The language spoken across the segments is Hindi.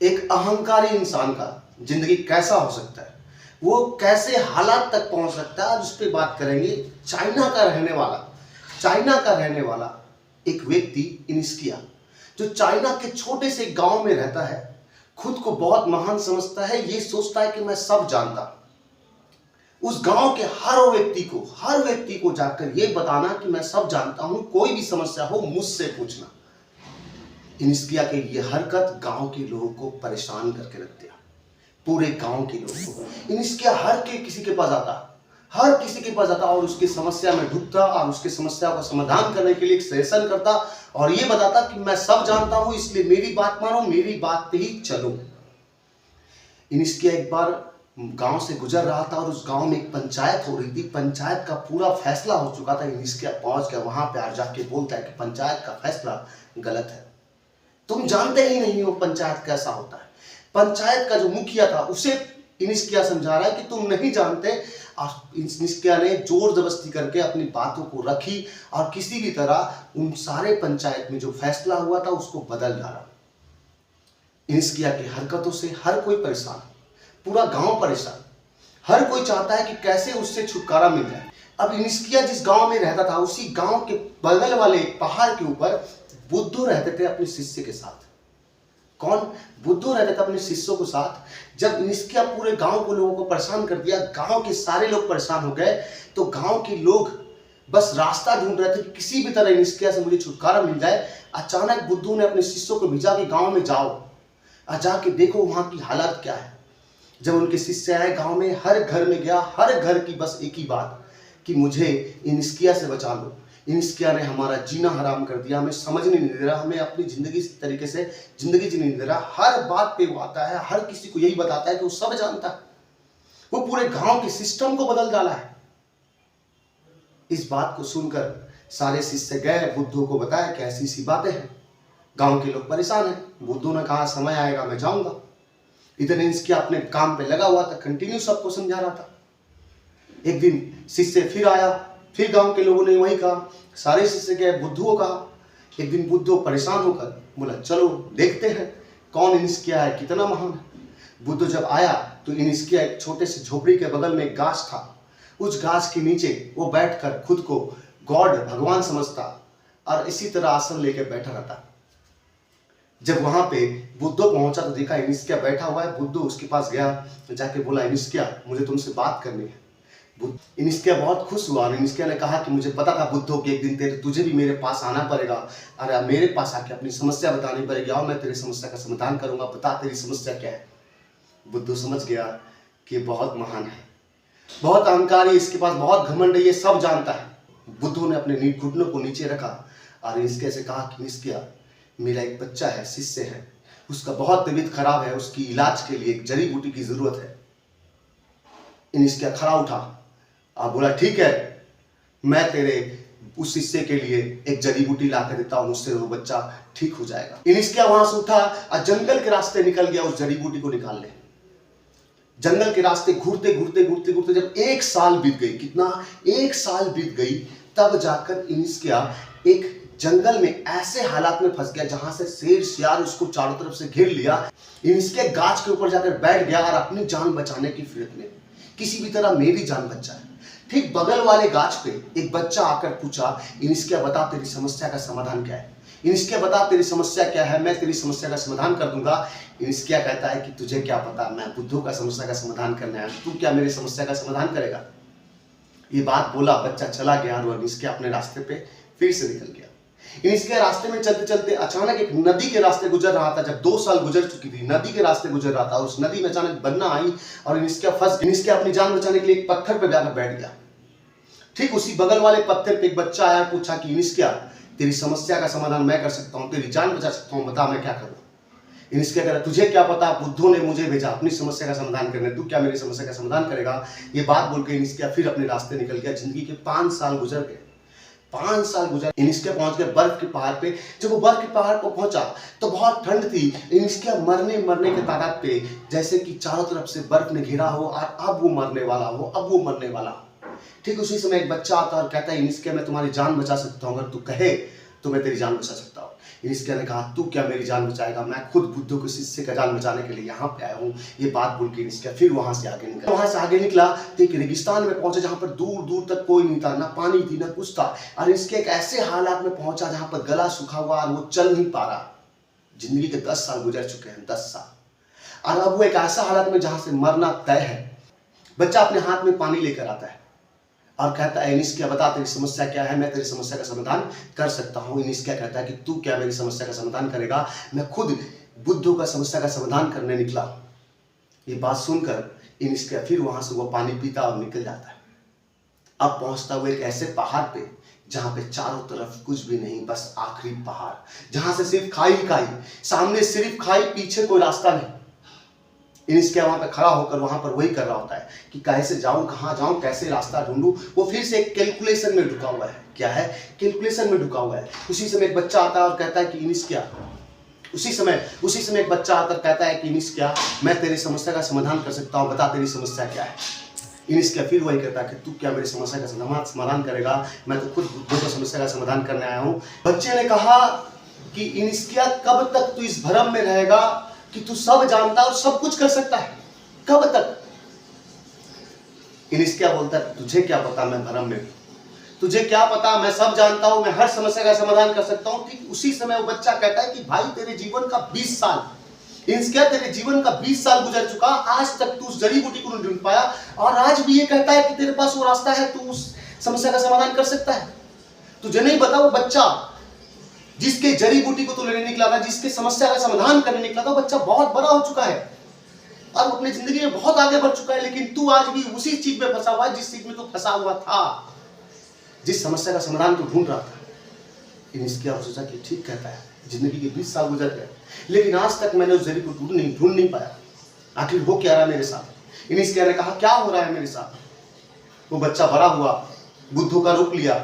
एक अहंकारी इंसान का जिंदगी कैसा हो सकता है, वो कैसे हालात तक पहुंच सकता है, आज उस पर बात करेंगे। चाइना का रहने वाला एक व्यक्ति इनिस्किया, जो चाइना के छोटे से गांव में रहता है, खुद को बहुत महान समझता है। ये सोचता है कि मैं सब जानता हूं। उस गांव के हर व्यक्ति को जाकर ये बताना कि मैं सब जानता हूं, कोई भी समस्या हो मुझसे पूछना। इनिस्किया की ये हरकत गांव के लोगों को परेशान करके रख दिया, पूरे गांव के लोगों को। इनिस्किया हर किसी के पास आता और उसकी समस्या में ढुकता और उसकी समस्या का समाधान करने के लिए एक सेशन करता और ये बताता कि मैं सब जानता हूं, इसलिए मेरी बात मानो, मेरी बात पे ही चलो। इनिस्किया एक बार गांव से गुजर रहा था और उस गांव में एक पंचायत हो रही थी। पंचायत का पूरा फैसला हो चुका था। इनिस्किया पहुंच गया वहां पे और जाके बोलता है कि पंचायत का फैसला गलत है, तुम जानते ही नहीं हो पंचायत कैसा होता है। पंचायत का जो मुखिया था उसे इनिस्किया समझा रहा है कि तुम नहीं जानते, और इनिस्किया ने जोर जबरदस्ती करके अपनी बातों को रखी और किसी भी तरह उन सारे पंचायत में जो फैसला हुआ था उसको बदल डाला। इनिस्किया की हरकतों से हर कोई परेशान, पूरा गांव परेशान, हर कोई चाहता है कि कैसे उससे छुटकारा मिल जाए। अब इनिस्किया जिस गांव में रहता था, उसी गांव के बगल वाले पहाड़ के ऊपर बुद्धू रहते थे अपने शिष्य के साथ। कौन? बुद्धू रहते थे अपने शिष्यों के साथ। जब इनिस्किया पूरे गांव के लोगों को परेशान कर दिया, गांव के सारे लोग परेशान हो गए, तो गांव के लोग बस रास्ता ढूंढ रहे थे कि किसी भी तरह इनिस्किया से मुझे छुटकारा मिल जाए। अचानक बुद्धू ने अपने शिष्यों को भेजा कि गांव में जाओ और जाके देखो वहां की हालत क्या है। जब उनके शिष्य आए गांव में, हर घर में गया, हर घर की बस एक ही बात कि मुझे इनिस्किया से बचा लो। इनिस्किया ने हमारा जीना हराम कर दिया, हमें समझने नहीं दे रहा, हमें अपनी जिंदगी इस तरीके से जिंदगी जीने नहीं दे रहा। हर बात पे वो आता है, हर किसी को यही बताता है कि वो सब जानता है, वो पूरे गांव के सिस्टम को बदल डाला है। इस बात को सुनकर सारे शिष्य गए, बुद्धू को बताया कि ऐसी सी बातें हैं, गांव के लोग परेशान हैं। बुद्धू ने कहा समय आएगा मैं जाऊंगा। इधर इनिस्किया अपने काम पे लगा हुआ था, कंटिन्यू सबको समझा रहा था। एक दिन शिष्य फिर आया, फिर गांव के लोगों ने वही कहा, सारे शिष्य गए, बुद्धू को कहा। एक दिन बुद्धू परेशान होकर बोला चलो देखते हैं कौन इनिस्किया है, कितना महान है। बुद्धू जब आया तो इनिस्किया एक छोटे से झोपड़ी के बगल में एक गाछ था, उस गाछ के नीचे वो बैठकर खुद को गॉड भगवान समझता और इसी तरह आसन लेकर बैठा रहता। जब वहां पे बुद्धू पहुंचा तो देखा इनिस्किया बैठा हुआ है। बुद्धू उसके पास गया, जाके बोला इनिस्किया मुझे तुमसे बात करनी है। इनिस्किया बहुत खुश हुआ और इनिस्किया ने कहा कि मुझे पता था बुद्धू कि एक दिन तुझे भी मेरे पास आना पड़ेगा, अरे मेरे पास आके अपनी समस्या बतानी पड़ेगी और मैं तेरी समस्या का समाधान करूंगा, बता तेरी समस्या क्या है। बुद्धू समझ गया कि बहुत महान है, बहुत अहंकारी, इसके पास बहुत घमंड है, ये सब जानता है। बुद्धू ने अपने घुटनों को नीचे रखा और इनिस्किया से कहा कि इनिस्किया मेरा एक बच्चा है, शिष्य है, उसका बहुत तबीयत खराब है, उसकी इलाज के लिए एक जड़ी बूटी की जरूरत है। इनिस्किया खड़ा उठा और बोला ठीक है, मैं तेरे उस शिष्य के लिए एक जड़ी बूटी ला कर देता हूं, उससे वो बच्चा ठीक हो जाएगा। इनिस्किया वहां से उठा और जंगल के रास्ते निकल गया उस जड़ी बूटी को निकालने। जंगल के रास्ते घूरते घूरते घूरते घूरते जब 1 साल बीत गई, कितना 1 साल बीत गई, तब जाकर इनिस्किया एक जंगल में ऐसे हालात में फंस गया जहां से शेर शियार उसको चारों तरफ से घेर लिया। इनिस्किया गाछ के ऊपर जाकर बैठ गया और अपनी जान बचाने की फिक्र में, किसी भी तरह मेरी जान बच जाए। ठीक बगल वाले गाछ पे एक बच्चा आकर पूछा इनिस्किया बता तेरी समस्या का समाधान क्या है। इनिस्किया बता तेरी समस्या क्या है, मैं तेरी समस्या का समाधान कर दूंगा। इनिस्किया कहता है कि तुझे क्या पता, मैं बुद्धू का समस्या का समाधान करने आया, तू क्या मेरी समस्या का समाधान करेगा। ये बात बोला, बच्चा चला गया और इनिस्किया अपने रास्ते पे फिर से निकल गया। इनिस्किया रास्ते में चलते चलते अचानक एक नदी के रास्ते गुजर रहा था। जब 2 साल गुजर चुकी थी, नदी के रास्ते गुजर रहा था, उस नदी में अचानक बन्ना आई और इनिस्किया फंस। इनिस्किया अपनी जान बचाने के लिए एक पत्थर पे जाकर बैठ गया। ठीक उसी बगल वाले पत्थर पे एक बच्चा आया, पूछा कि इनिस्किया तेरी समस्या का समाधान मैं कर सकता हूँ, तेरी जान बचा सकता हूँ, बता मैं क्या करूँ। इनिस्किया कह रहा तुझे क्या पता, बुद्धू ने मुझे भेजा अपनी समस्या का समाधान करने, तू क्या मेरी समस्या का समाधान करेगा। ये बात बोल के इनिस्किया फिर अपने रास्ते निकल गया। जिंदगी के 5 साल गुजर गए, 5 साल गुजर। इनिस्किया पहुंच गया बर्फ के पहाड़ पे। जब वो बर्फ के पहाड़ पर पहुंचा तो बहुत ठंड थी। इनिस्किया मरने के तादाद पे, जैसे कि चारों तरफ से बर्फ ने घेरा हो और अब वो मरने वाला हो। ठीक उसी समय एक बच्चा आता और कहता है इनिस्किया मैं तुम्हारी जान बचा सकता हूँ, अगर तू कहे तो मैं तेरी जान बचा सकता हूँ। इनिस्किया ने कहा तू क्या मेरी जान बचाएगा, मैं खुद बुद्धों के शिष्य का जान बचाने के लिए यहाँ पे आया हूँ। ये बात बोल के इनिस्किया फिर वहां से आगे निकला तो एक रेगिस्तान में पहुंचा जहां पर दूर दूर तक कोई नहीं था, ना पानी थी ना कुछ था। और इनिस्किया एक ऐसे हालात में पहुंचा जहां पर गला सूखा हुआ और वो चल नहीं पा रहा। जिंदगी के 10 साल गुजर चुके हैं, 10 साल, और अब वो एक ऐसा हालत में जहां से मरना तय है। बच्चा अपने हाथ में पानी लेकर आता है और कहता है इनिस्किया बता तेरी समस्या क्या है, मैं तेरी समस्या का समाधान कर सकता हूँ। इनिस्किया कहता है कि तू क्या मेरी समस्या का समाधान करेगा, मैं खुद बुद्धों का समस्या का समाधान करने निकला। ये बात सुनकर इनिस्किया फिर वहां से वो पानी पीता और निकल जाता है। अब पहुंचता हुआ एक ऐसे पहाड़ पे जहां पे चारों तरफ कुछ भी नहीं, बस आखिरी पहाड़ जहां से सिर्फ खाई खाई, सामने सिर्फ खाई, पीछे कोई रास्ता नहीं। इनिस्किया वहां पे खड़ा होकर वहां पर वही कर रहा होता है कि कैसे जाऊं, कहां जाऊं, कैसे रास्ता ढूंढूं। वो फिर से एक कैलकुलेशन में ढुका हुआ है। क्या है? कैलकुलेशन में ढुका हुआ है। उसी समय एक बच्चा आता है और कहता है कि इनिस्किया, उसी समय एक बच्चा आकर कहता है कि इनिस्किया मैं तेरी समस्या का समाधान कर सकता हूं, बता तेरी समस्या क्या है। इनिस्किया फिर वही कहता है कि तू क्या मेरी समस्या का समाधान करेगा, मैं तो खुद बुद्धों का समस्या का समाधान करने आया हूं। बच्चे ने कहा कि इनिस्किया कब तक तू इस भ्रम में रहेगा कि तू सब जानता और सब कुछ कर सकता है, कब तक? इनिस्किया बोलता है तुझे क्या पता मैं भ्रम में हूं, तुझे क्या पता मैं सब जानता हूं, मैं हर समस्या का समाधान कर सकता हूं। ठीक उसी समय वो बच्चा कहता है कि भाई तेरे जीवन का 20 साल, इनिस्किया तेरे जीवन का 20 साल गुजर चुका, आज तक तू उस जड़ी बूटी को नहीं ढूंढ पाया और आज भी ये कहता है कि तेरे पास वो रास्ता है, तू उस समस्या का समाधान कर सकता है। तुझे नहीं पता वो बच्चा जिसके जड़ी बूटी को तू लेने निकला था, जिसके समस्या का समाधान करने निकला था, वो बच्चा बहुत बड़ा हो चुका है और अपनी जिंदगी में बहुत आगे बढ़ चुका है, लेकिन तू आज भी उसी चीज में फंसा हुआ है जिस चीज में तू फंसा हुआ था, जिस समस्या का समाधान तू ढूंढ रहा था। इनिस्किया सोचा कि ठीक कहता है, जिंदगी के 20 साल गुजर गए लेकिन आज तक मैंने उस जड़ी को ढूंढ नहीं पाया, आखिर हो क्या रहा है मेरे साथ। इनिस्किया ने कहा क्या हो रहा है मेरे साथ। वो बच्चा बड़ा हुआ, बुद्धों का रूप लिया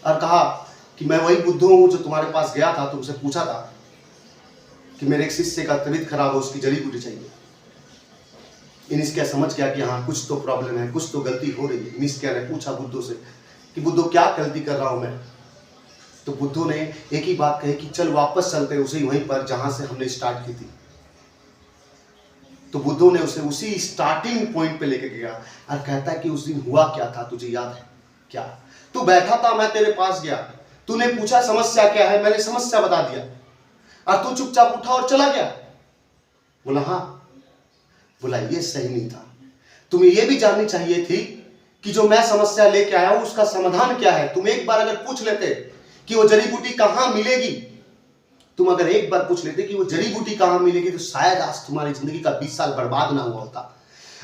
और कहा कि मैं वही बुद्धू हूं जो तुम्हारे पास गया था, तुमसे पूछा था कि मेरे एक शिष्य का तबीयत खराब है, उसकी जड़ी बूटी चाहिए। इनिस्किया समझ गया कि हाँ कुछ तो प्रॉब्लम है, कुछ तो गलती हो रही है। इनिस्किया ने पूछा बुद्धों से कि बुद्धो क्या गलती कर रहा हूं मैं। तो बुद्धों ने एक ही बात कही कि चल वापस चलते उसे वहीं पर जहां से हमने स्टार्ट की थी। तो बुद्धों ने उसे उसी स्टार्टिंग पॉइंट पे लेके गया और कहता है कि उस दिन हुआ क्या था, तुझे याद है क्या? तू बैठा था, मैं तेरे पास गया, तूने पूछा समस्या क्या है, मैंने समस्या बता दिया और तू चुपचाप उठा और चला गया। बोला हाँ। बोला ये सही नहीं था, तुम्हें यह भी जाननी चाहिए थी कि जो मैं समस्या लेके आया हूं उसका समाधान क्या है। तुम एक बार अगर पूछ लेते कि वो जड़ी बूटी कहां मिलेगी, तुम अगर एक बार पूछ लेते कि वो जड़ी बूटी कहां मिलेगी, तो शायद आज तुम्हारी जिंदगी का 20 साल बर्बाद ना हुआ होता।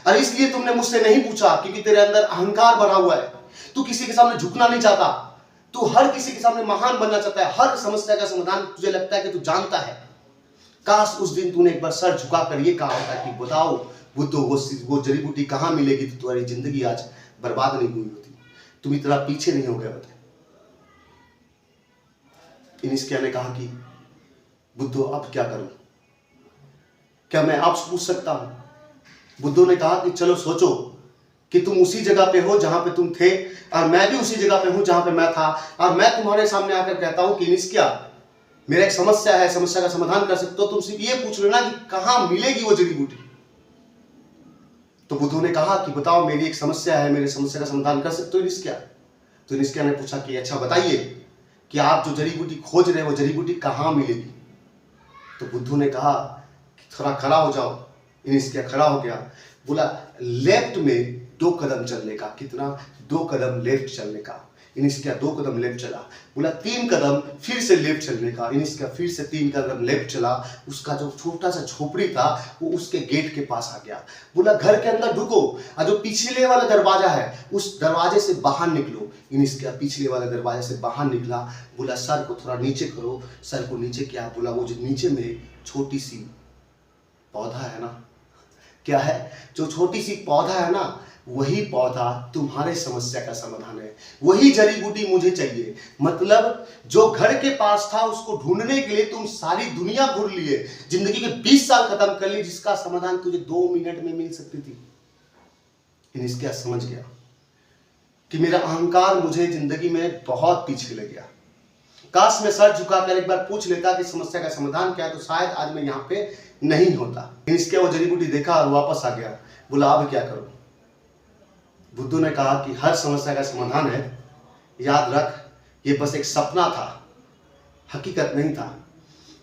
और इसलिए तुमने मुझसे नहीं पूछा क्योंकि तेरे अंदर अहंकार भरा हुआ है, तू किसी के सामने झुकना नहीं चाहता, तू हर किसी के सामने महान बनना चाहता है, हर समस्या का समाधान तुझे लगता है कि तू जानता है। काश उस दिन तूने एक बार सर झुकाकर ये कहा होता कि बताओ बुद्धो वो जड़ी बूटी कहां मिलेगी, तो तुम्हारी जिंदगी आज बर्बाद नहीं हुई होती, तुम इतना पीछे नहीं हो गए होते। इनिस्किया ने कहा कि बुद्धो अब क्या करूं, क्या मैं आपसे पूछ सकता हूं? बुद्धो ने कहा कि चलो सोचो कि तुम उसी जगह पे हो जहां पे तुम थे और मैं भी उसी जगह पे हूं जहां पे मैं था, और मैं तुम्हारे सामने आकर कहता हूं कि इनिस्किया मेरा एक समस्या है, समस्या का समाधान कर सकते हो, तुम सिर्फ ये पूछ लेना कि कहां मिलेगी वो जड़ी बूटी। तो बुद्धो ने कहा कि बताओ मेरी एक समस्या है, मेरी समस्या का समाधान कर सकते हो इनिस्किया? तो इनिस्किया ने पूछा कि अच्छा बताइए कि आप जो जड़ी बूटी खोज रहे हो वो जड़ी बूटी कहां मिलेगी। तो बुद्धू ने कहा कि थोड़ा खड़ा हो जाओ। इनिस्किया खड़ा हो गया, बोला लेफ्ट में 2 कदम चलने का। कितना? 2 कदम लेफ्ट चलने का। इनिस्किया 2 कदम लेफ्ट चला। बोला 3 कदम फिर से लेफ्ट चलने का। इनिस्किया फिर से 3 कदम लेफ्ट चला। उसका जो छोटा सा झोपड़ी था वो उसके गेट के पास आ गया। बोला घर के अंदर ढुको और जो पिछले वाला दरवाजा है उस दरवाजे से बाहर निकलो। इनिस्किया पिछले वाले दरवाजे से बाहर निकला। बोला सर को थोड़ा नीचे करो। सर को नीचे किया। बोला वो जो नीचे में छोटी सी पौधा है ना, क्या है? जो छोटी सी पौधा है ना, वही पौधा तुम्हारे समस्या का समाधान है। वही जड़ी बूटी मुझे चाहिए। मतलब जो घर के पास था उसको ढूंढने के लिए तुम सारी दुनिया घूर लिए, जिंदगी के 20 साल खत्म कर लिए, जिसका समाधान तुझे 2 मिनट में मिल सकती थी। इनिस्किया समझ गया कि मेरा अहंकार मुझे जिंदगी में बहुत पीछे ले गया। काश मैं सर झुकाकर एक बार पूछ लेता कि समस्या का समाधान क्या है, तो शायद आज मैं यहाँ पे नहीं होता। इसके वो जड़ी बूटी देखा और वापस आ गया। बोला अब क्या करूं? बुद्धू ने कहा कि हर समस्या का समाधान है, याद रख ये बस एक सपना था, हकीकत नहीं था।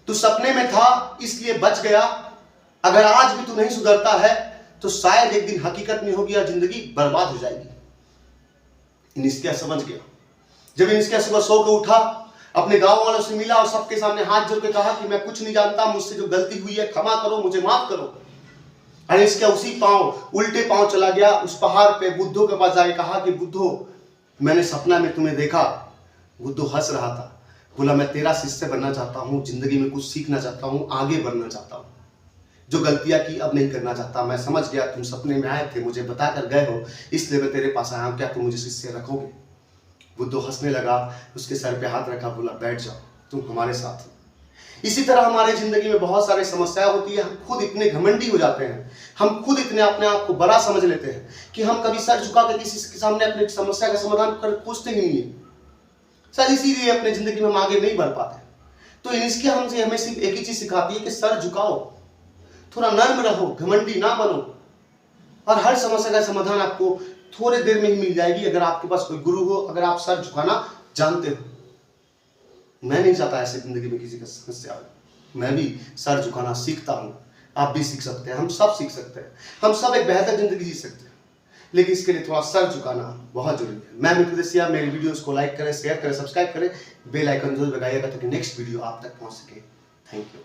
तू सपने में था इसलिए बच गया। अगर आज भी तू नहीं सुधरता है तो शायद एक दिन हकीकत में होगी और जिंदगी बर्बाद हो जाएगी। इनिस्किया समझ गया। जब इनिस्किया सुबह सो के उठा, अपने गांव वालों से मिला और सबके सामने हाथ जोड़ के कहा कि मैं कुछ नहीं जानता, मुझसे जो गलती हुई है क्षमा करो, मुझे माफ करो। और इनिस्किया उसी पांव, उल्टे पांव चला गया उस पहाड़ पे बुद्धो के पास जाके कहा कि बुद्धो, मैंने सपना में तुम्हें देखा। बुद्धो हंस रहा था। बोला मैं तेरा शिष्य बनना चाहता हूँ, जिंदगी में कुछ सीखना चाहता हूँ, आगे बढ़ना चाहता हूँ, जो गलतियां की अब नहीं करना चाहता। मैं समझ गया तुम सपने में आए थे, मुझे बता कर गए हो, इसलिए मैं तेरे पास आया हूं, क्या तुम मुझे शिष्य रखोगे? बुद्धो हंसने लगा, उसके सर पे हाथ रखा, बोला बैठ जाओ, तुम हमारे साथ हो। इसी तरह हमारे जिंदगी में बहुत सारी समस्याएं होती है। हम खुद इतने घमंडी हो जाते हैं, हम खुद इतने अपने आप को बड़ा समझ लेते हैं कि हम कभी सर झुका कर किसी के सामने अपनी समस्या का समाधान कर पूछते ही नहीं है। शायद इसीलिए अपने जिंदगी में हम आगे नहीं बढ़ पाते। तो इनिस्किया हमसे हमें सिर्फ एक ही चीज सिखाती है कि सर झुकाओ, थोड़ा नर्म रहो, घमंडी ना बनो, और हर समस्या का समाधान आपको थोड़े देर में ही मिल जाएगी अगर आपके पास कोई गुरु हो, अगर आप सर झुकाना जानते हो। मैं नहीं चाहता ऐसे जिंदगी में किसी का समस्या हो। मैं भी सर झुकाना सीखता हूं, आप भी सीख सकते हैं, हम सब सीख सकते हैं, हम सब एक बेहतर जिंदगी जी सकते हैं, लेकिन इसके लिए थोड़ा सर झुकाना बहुत जरूरी है। मैं मित्र देसिया, मेरी वीडियोस को लाइक करें, शेयर करें, सब्सक्राइब करें, बेल आइकन जरूर दबाइएगा ताकि नेक्स्ट वीडियो आप तक पहुंच सके। Thank you.